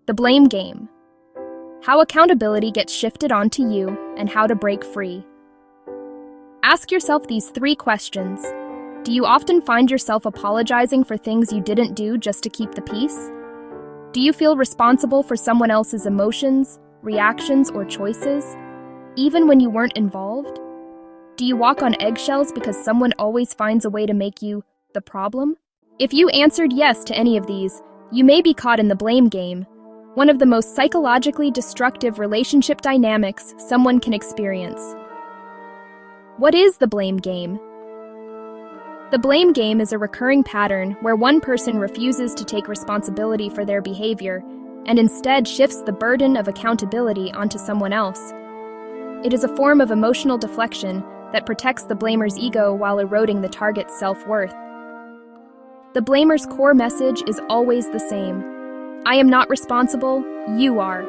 The blame game. How accountability gets shifted onto you and how to break free. Ask yourself these 3 questions. Do you often find yourself apologizing for things you didn't do just to keep the peace? Do you feel responsible for someone else's emotions, reactions, or choices, even when you weren't involved? Do you walk on eggshells because someone always finds a way to make you the problem? If you answered yes to any of these, you may be caught in the blame game, one of the most psychologically destructive relationship dynamics someone can experience. What is the blame game? The blame game is a recurring pattern where one person refuses to take responsibility for their behavior and instead shifts the burden of accountability onto someone else. It is a form of emotional deflection that protects the blamer's ego while eroding the target's self-worth. The blamer's core message is always the same. I am not responsible, you are.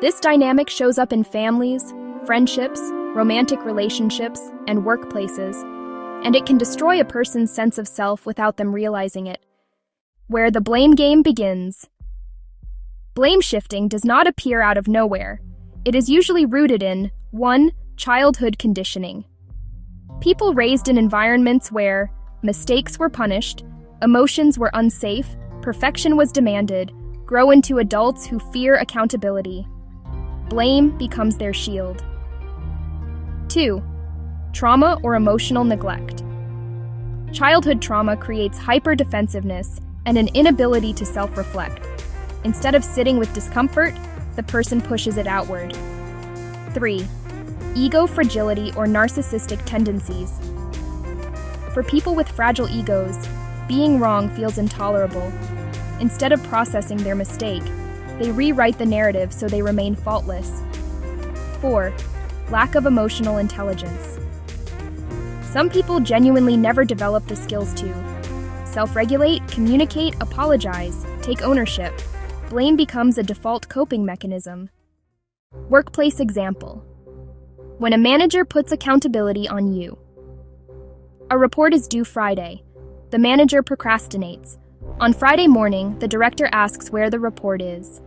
This dynamic shows up in families, friendships, romantic relationships, and workplaces, and it can destroy a person's sense of self without them realizing it. Where the blame game begins. Blame shifting does not appear out of nowhere. It is usually rooted in 1. Childhood conditioning. People raised in environments where mistakes were punished, emotions were unsafe, perfection was demanded, grow into adults who fear accountability. Blame becomes their shield. 2. Trauma or emotional neglect. Childhood trauma creates hyper-defensiveness and an inability to self-reflect. Instead of sitting with discomfort, the person pushes it outward. 3. Ego fragility or narcissistic tendencies. For people with fragile egos, being wrong feels intolerable. Instead of processing their mistake, they rewrite the narrative so they remain faultless. 4. Lack of emotional intelligence. Some people genuinely never develop the skills to self-regulate, communicate, apologize, take ownership. Blame becomes a default coping mechanism. Workplace example. When a manager puts accountability on you. A report is due Friday. The manager procrastinates. On Friday morning, the director asks where the report is.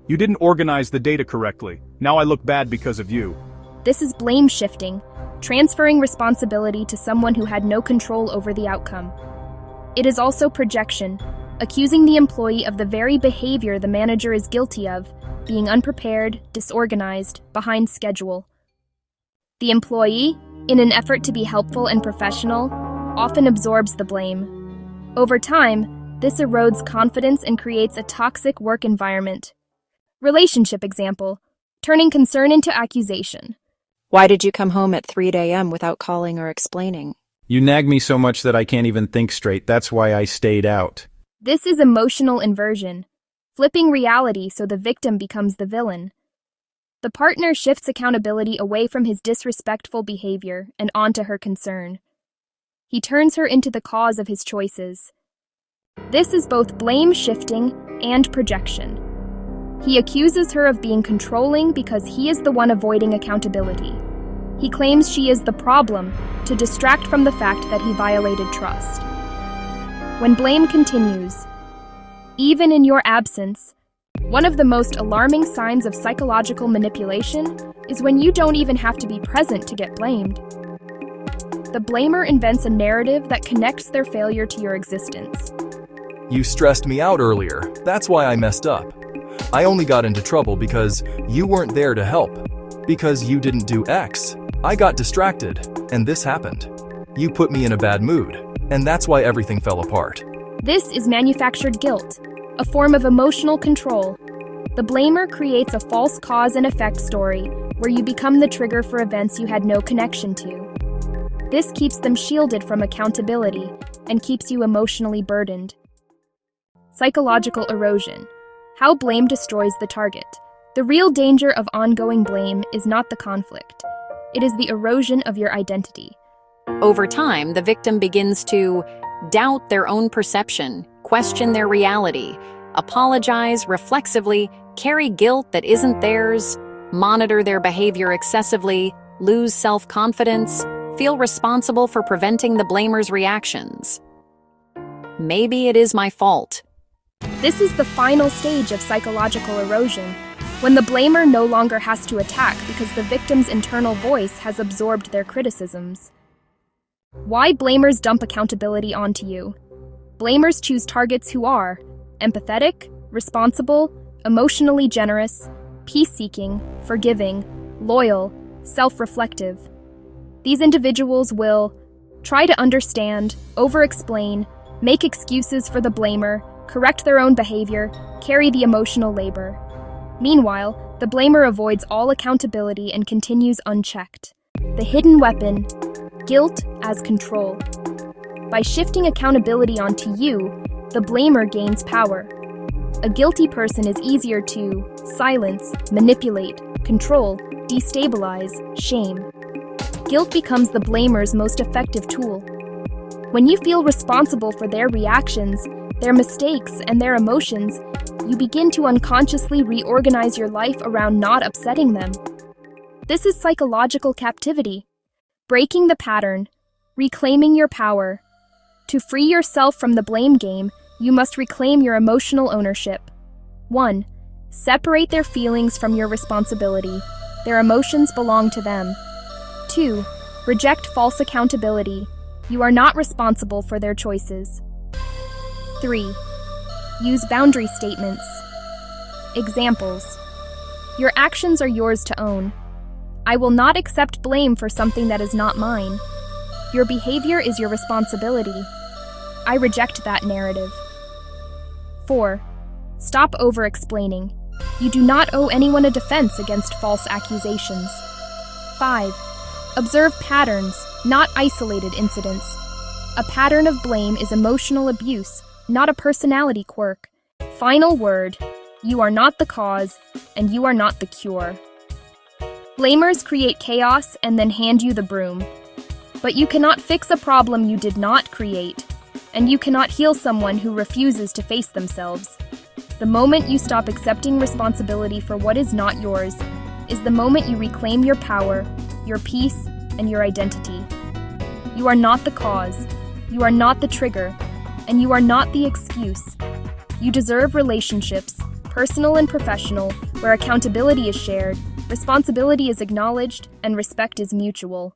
You didn't organize the data correctly. Now I look bad because of you. This is blame shifting, transferring responsibility to someone who had no control over the outcome. It is also projection, accusing the employee of the very behavior the manager is guilty of, being unprepared, disorganized, behind schedule. The employee, in an effort to be helpful and professional, often absorbs the blame. Over time, this erodes confidence and creates a toxic work environment. Relationship example, turning concern into accusation. Why did you come home at 3 a.m. without calling or explaining? You nag me so much that I can't even think straight. That's why I stayed out. This is emotional inversion, flipping reality so the victim becomes the villain. The partner shifts accountability away from his disrespectful behavior and onto her concern. He turns her into the cause of his choices. This is both blame shifting and projection. He accuses her of being controlling because he is the one avoiding accountability. He claims she is the problem to distract from the fact that he violated trust. When blame continues, even in your absence, one of the most alarming signs of psychological manipulation is when you don't even have to be present to get blamed. The blamer invents a narrative that connects their failure to your existence. You stressed me out earlier. That's why I messed up. I only got into trouble because you weren't there to help. Because you didn't do X. I got distracted, and this happened. You put me in a bad mood, and that's why everything fell apart. This is manufactured guilt, a form of emotional control. The blamer creates a false cause and effect story where you become the trigger for events you had no connection to. This keeps them shielded from accountability and keeps you emotionally burdened. Psychological erosion. How blame destroys the target. The real danger of ongoing blame is not the conflict. It is the erosion of your identity. Over time, the victim begins to doubt their own perception, question their reality, apologize reflexively, carry guilt that isn't theirs, monitor their behavior excessively, lose self-confidence, feel responsible for preventing the blamer's reactions. Maybe it is my fault. This is the final stage of psychological erosion, when the blamer no longer has to attack because the victim's internal voice has absorbed their criticisms. Why blamers dump accountability onto you? Blamers choose targets who are empathetic, responsible, emotionally generous, peace-seeking, forgiving, loyal, self-reflective. These individuals will try to understand, over-explain, make excuses for the blamer, correct their own behavior, carry the emotional labor. Meanwhile, the blamer avoids all accountability and continues unchecked. The hidden weapon: guilt as control. By shifting accountability onto you, the blamer gains power. A guilty person is easier to silence, manipulate, control, destabilize, shame. Guilt becomes the blamer's most effective tool. When you feel responsible for their reactions, their mistakes, and their emotions, you begin to unconsciously reorganize your life around not upsetting them. This is psychological captivity. Breaking the pattern, reclaiming your power. To free yourself from the blame game, you must reclaim your emotional ownership. 1. Separate their feelings from your responsibility. Their emotions belong to them. 2. Reject false accountability. You are not responsible for their choices. 3. Use boundary statements. Examples: your actions are yours to own. I will not accept blame for something that is not mine. Your behavior is your responsibility. I reject that narrative. 4. Stop over-explaining. You do not owe anyone a defense against false accusations. 5. Observe patterns, not isolated incidents. A pattern of blame is emotional abuse, not a personality quirk. Final word: you are not the cause, and you are not the cure. Blamers create chaos and then hand you the broom. But you cannot fix a problem you did not create, and you cannot heal someone who refuses to face themselves. The moment you stop accepting responsibility for what is not yours is the moment you reclaim your power, your peace, and your identity. You are not the cause, you are not the trigger, and you are not the excuse. You deserve relationships, personal and professional, where accountability is shared, responsibility is acknowledged, and respect is mutual.